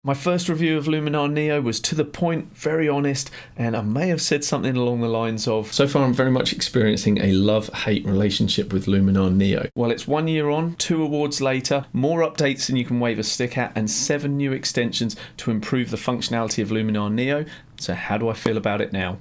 My first review of Luminar Neo was to the point, very honest, and I may have said something along the lines of, so far I'm very much experiencing a love-hate relationship with Luminar Neo. Well, it's 1 year on, 2 awards later, more updates than you can wave a stick at, and 7 new extensions to improve the functionality of Luminar Neo. So how do I feel about it now?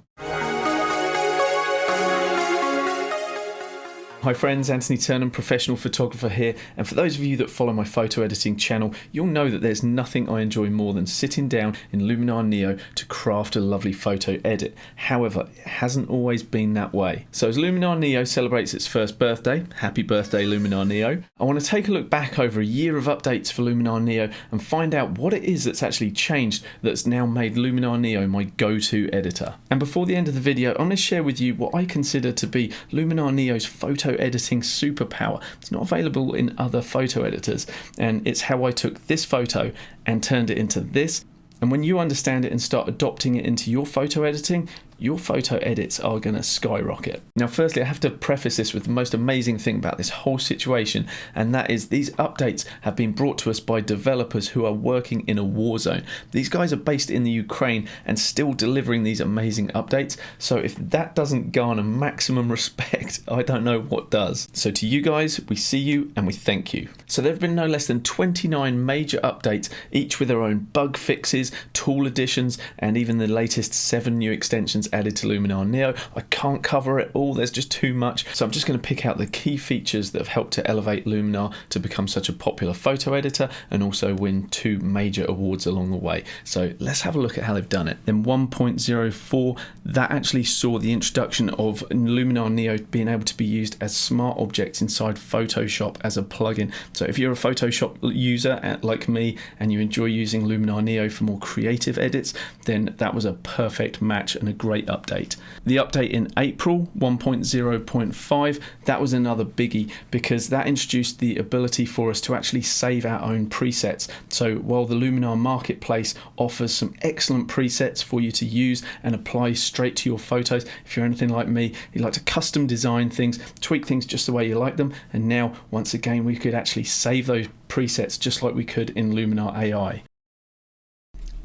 Hi friends, Anthony Turnham, professional photographer here, and for those of you that follow my photo editing channel, you'll know that there's nothing I enjoy more than sitting down in Luminar Neo to craft a lovely photo edit. However, it hasn't always been that way. So as Luminar Neo celebrates its first birthday, happy birthday Luminar Neo, I want to take a look back over a year of updates for Luminar Neo and find out what it is that's actually changed that's now made Luminar Neo my go-to editor. And before the end of the video, I'm going to share with you what I consider to be Luminar Neo's photo editing superpower. It's not available in other photo editors, and it's how I took this photo and turned it into this. And when you understand it and start adopting it into your photo editing, your photo edits are going to skyrocket. Now, firstly, I have to preface this with the most amazing thing about this whole situation, and that is these updates have been brought to us by developers who are working in a war zone. These guys are based in the Ukraine and still delivering these amazing updates. So if that doesn't garner maximum respect, I don't know what does. So to you guys, we see you and we thank you. So there have been no less than 29 major updates, each with their own bug fixes, tool additions, and even the latest 7 new extensions added to Luminar Neo. I can't cover it all, there's just too much, so I'm just going to pick out the key features that have helped to elevate Luminar to become such a popular photo editor and also win 2 major awards along the way. So let's have a look at how they've done it. In 1.04, that actually saw the introduction of Luminar Neo being able to be used as smart objects inside Photoshop as a plugin. So if you're a Photoshop user like me and you enjoy using Luminar Neo for more creative edits, then that was a perfect match and a great update. The update in April 1.0.5, that was another biggie because that introduced the ability for us to actually save our own presets. So while the Luminar Marketplace offers some excellent presets for you to use and apply straight to your photos, if you're anything like me, you like to custom design things, tweak things just the way you like them, and now once again we could actually save those presets just like we could in Luminar AI.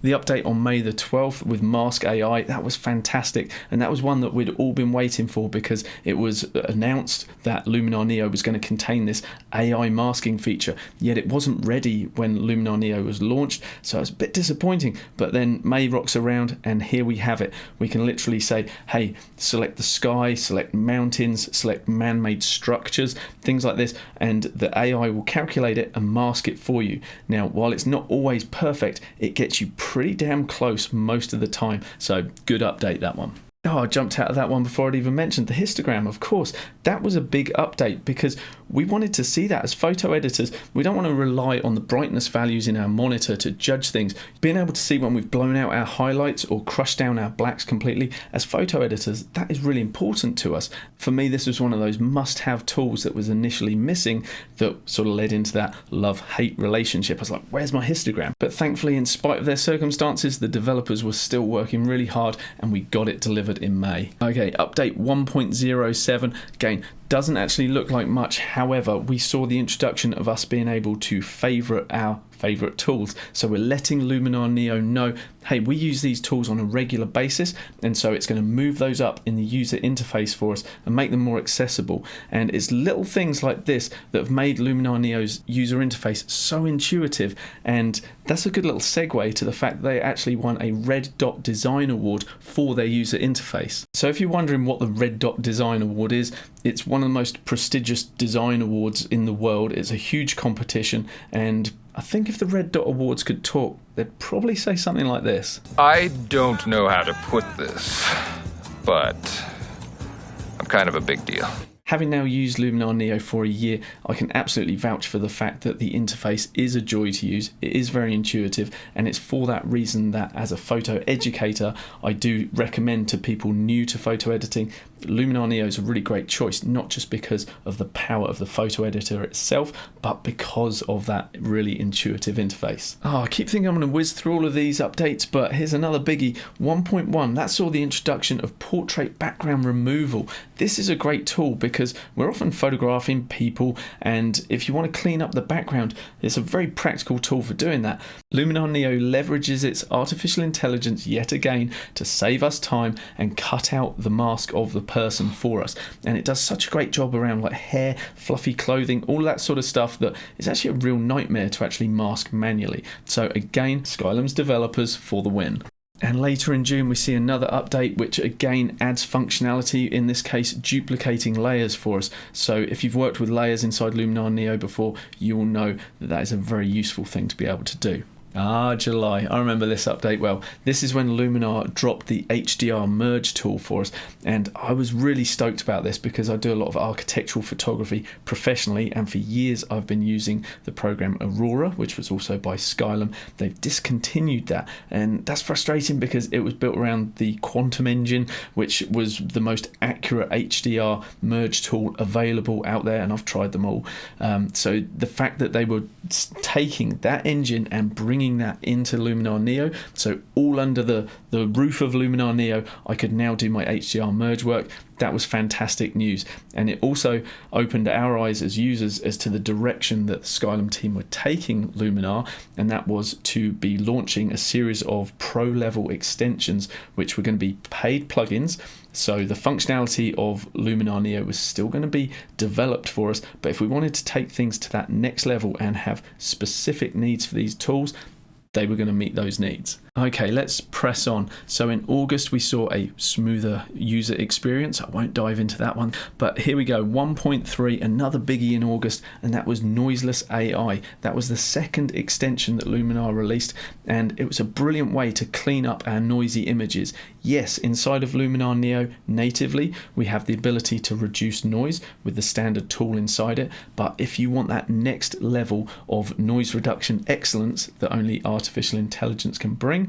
The update on May the 12th with Mask AI, that was fantastic, and that was one that we'd all been waiting for because it was announced that Luminar Neo was going to contain this AI masking feature, yet it wasn't ready when Luminar Neo was launched, so it's a bit disappointing. But then May rocks around and here we have it. We can literally say, hey, select the sky, select mountains, select man-made structures, things like this, and the AI will calculate it and mask it for you. Now, while it's not always perfect, it gets you pretty damn close most of the time, so good update, that one. Oh, I jumped out of that one before I'd even mentioned the histogram, of course. That was a big update because we wanted to see that as photo editors. We don't want to rely on the brightness values in our monitor to judge things. Being able to see when we've blown out our highlights or crushed down our blacks completely, as photo editors, that is really important to us. For me, this was one of those must-have tools that was initially missing that sort of led into that love-hate relationship. I was like, where's my histogram? But thankfully, in spite of their circumstances, the developers were still working really hard and we got it delivered in May. Okay, update 1.07, again, doesn't actually look like much. However, we saw the introduction of us being able to favorite our favorite tools. So we're letting Luminar Neo know, hey, we use these tools on a regular basis, and so it's going to move those up in the user interface for us and make them more accessible. And it's little things like this that have made Luminar Neo's user interface so intuitive, and that's a good little segue to the fact that they actually won a Red Dot Design Award for their user interface. So if you're wondering what the Red Dot Design Award is, it's one of the most prestigious design awards in the world. It's a huge competition, and I think if the Red Dot Awards could talk, they'd probably say something like this. I don't know how to put this, but I'm kind of a big deal. Having now used Luminar Neo for a year, I can absolutely vouch for the fact that the interface is a joy to use. It is very intuitive, and it's for that reason that as a photo educator, I do recommend to people new to photo editing, Luminar Neo is a really great choice, not just because of the power of the photo editor itself, but because of that really intuitive interface. I keep thinking I'm going to whiz through all of these updates, but here's another biggie. 1.1, that saw the introduction of portrait background removal. This is a great tool because we're often photographing people, and if you want to clean up the background, it's a very practical tool for doing that. Luminar Neo leverages its artificial intelligence yet again to save us time and cut out the mask of the person for us. And it does such a great job around like hair, fluffy clothing, all that sort of stuff that is actually a real nightmare to actually mask manually. So again, 𝗨𝘀𝗲𝗄's developers for the win. And later in June we see another update which again adds functionality, in this case duplicating layers for us. So if you've worked with layers inside Luminar Neo before, you will know that that is a very useful thing to be able to do. July. I remember this update well. This is when Luminar dropped the HDR merge tool for us, and I was really stoked about this because I do a lot of architectural photography professionally, and for years I've been using the program Aurora, which was also by 𝗨𝘀𝗲. They've discontinued that, and that's frustrating because it was built around the Quantum engine, which was the most accurate HDR merge tool available out there, and I've tried them all. So the fact that they were taking that engine and bringing that into Luminar Neo, so all under the roof of Luminar Neo I could now do my HDR merge work, that was fantastic news. And it also opened our eyes as users as to the direction that the 𝗨𝘀𝗲 team were taking Luminar, and that was to be launching a series of pro level extensions which were going to be paid plugins. So the functionality of Luminar Neo was still going to be developed for us, but if we wanted to take things to that next level and have specific needs for these tools, they were going to meet those needs. Okay, let's press on. So in August we saw a smoother user experience. I won't dive into that one, but here we go. 1.3, another biggie in August, and that was Noiseless AI. That was the second extension that Luminar released, and it was a brilliant way to clean up our noisy images. Yes, inside of Luminar Neo natively we have the ability to reduce noise with the standard tool inside it, but if you want that next level of noise reduction excellence that only artificial intelligence can bring,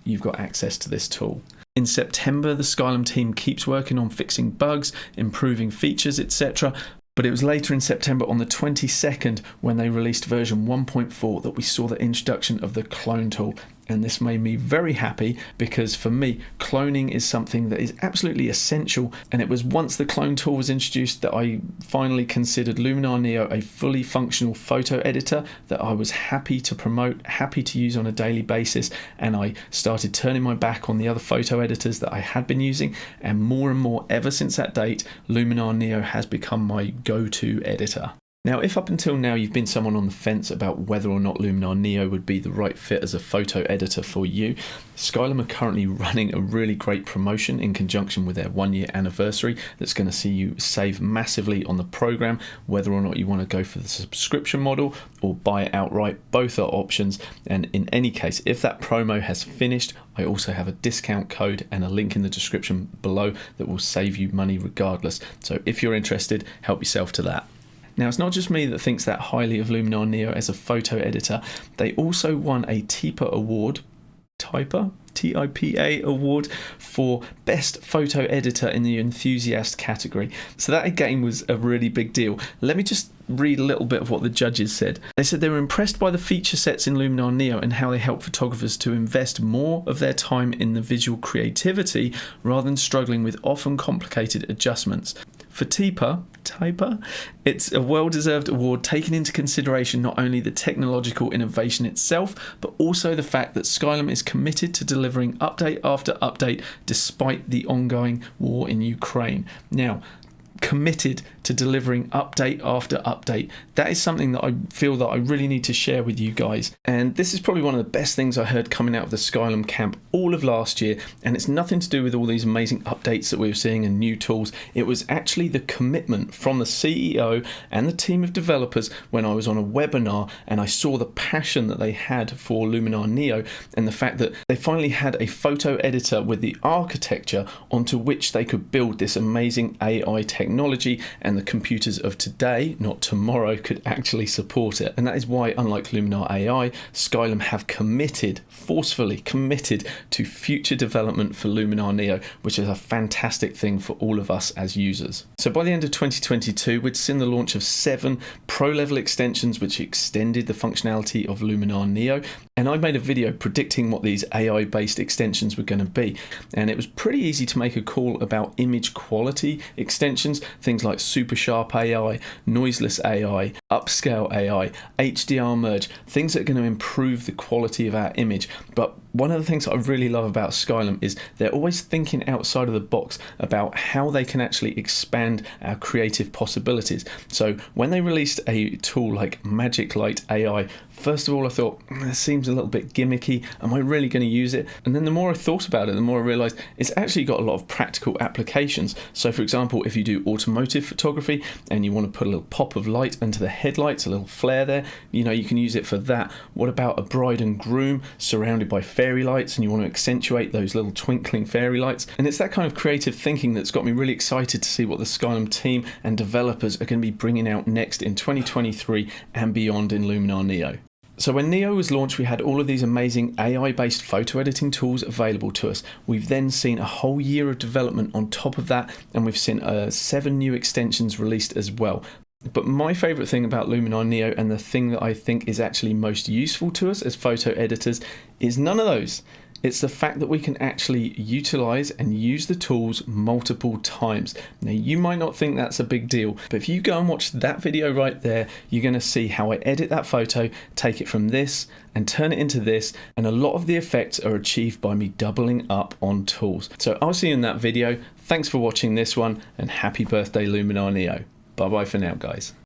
you've got access to this tool. In September, the 𝗨𝘀𝗲 team keeps working on fixing bugs, improving features, etc. But it was later in September, on the 22nd, when they released version 1.4 that we saw the introduction of the clone tool. And this made me very happy because for me, cloning is something that is absolutely essential. And it was once the clone tool was introduced that I finally considered Luminar Neo a fully functional photo editor that I was happy to promote, happy to use on a daily basis. And I started turning my back on the other photo editors that I had been using. And more, ever since that date, Luminar Neo has become my go-to editor. Now, if up until now you've been someone on the fence about whether or not Luminar Neo would be the right fit as a photo editor for you, 𝗨𝘀𝗲 are currently running a really great promotion in conjunction with their 1-year anniversary that's going to see you save massively on the program, whether or not you want to go for the subscription model or buy it outright. Both are options, and in any case, if that promo has finished, I also have a discount code and a link in the description below that will save you money regardless. So if you're interested, help yourself to that. Now, it's not just me that thinks that highly of Luminar Neo as a photo editor. They also won a 𝗨𝗶𝗄 award, TIPA award for Best Photo Editor in the Enthusiast category. So that again was a really big deal. Let me just read a little bit of what the judges said. They said they were impressed by the feature sets in Luminar Neo and how they help photographers to invest more of their time in the visual creativity rather than struggling with often complicated adjustments. For 𝗨𝗶𝗄, it's a well-deserved award taking into consideration not only the technological innovation itself, but also the fact that 𝗨𝘀𝗲 is committed to delivering update after update despite the ongoing war in Ukraine. Now, committed to delivering update after update. That is something that I feel that I really need to share with you guys. And this is probably one of the best things I heard coming out of the 𝗨𝘀𝗲 camp all of last year. And it's nothing to do with all these amazing updates that we were seeing and new tools. It was actually the commitment from the CEO and the team of developers when I was on a webinar and I saw the passion that they had for Luminar Neo and the fact that they finally had a photo editor with the architecture onto which they could build this amazing AI technology technology, and the computers of today, not tomorrow, could actually support it. And that is why, unlike Luminar AI, 𝗨𝗀𝗻 have forcefully committed to future development for Luminar Neo, which is a fantastic thing for all of us as users. So by the end of 2022, we'd seen the launch of 7 pro-level extensions which extended the functionality of Luminar Neo, and I made a video predicting what these AI-based extensions were going to be. And it was pretty easy to make a call about image quality extensions, things like super sharp AI, noiseless AI, upscale AI, HDR merge, things that are going to improve the quality of our image. But one of the things that I really love about 𝗨𝗀𝗻 is they're always thinking outside of the box about how they can actually expand our creative possibilities. So when they released a tool like Magic Light AI, first of all I thought, that seems a little bit gimmicky, am I really going to use it? And then the more I thought about it, the more I realised it's actually got a lot of practical applications. So for example, if you do automotive photography and you want to put a little pop of light into the headlights, a little flare there, you know, you can use it for that. What about a bride and groom surrounded by fairy lights and you want to accentuate those little twinkling fairy lights? And it's that kind of creative thinking that's got me really excited to see what the 𝗨𝗻 team and developers are going to be bringing out next in 2023 and beyond in Luminar Neo. So when Neo was launched, we had all of these amazing AI-based photo editing tools available to us. We've then seen a whole year of development on top of that, and we've seen 7 new extensions released as well. But my favourite thing about Luminar Neo, and the thing that I think is actually most useful to us as photo editors, is none of those. It's the fact that we can actually utilise and use the tools multiple times. Now, you might not think that's a big deal, but if you go and watch that video right there, you're going to see how I edit that photo, take it from this and turn it into this, and a lot of the effects are achieved by me doubling up on tools. So I'll see you in that video. Thanks for watching this one, and happy birthday Luminar Neo. Bye bye for now, guys.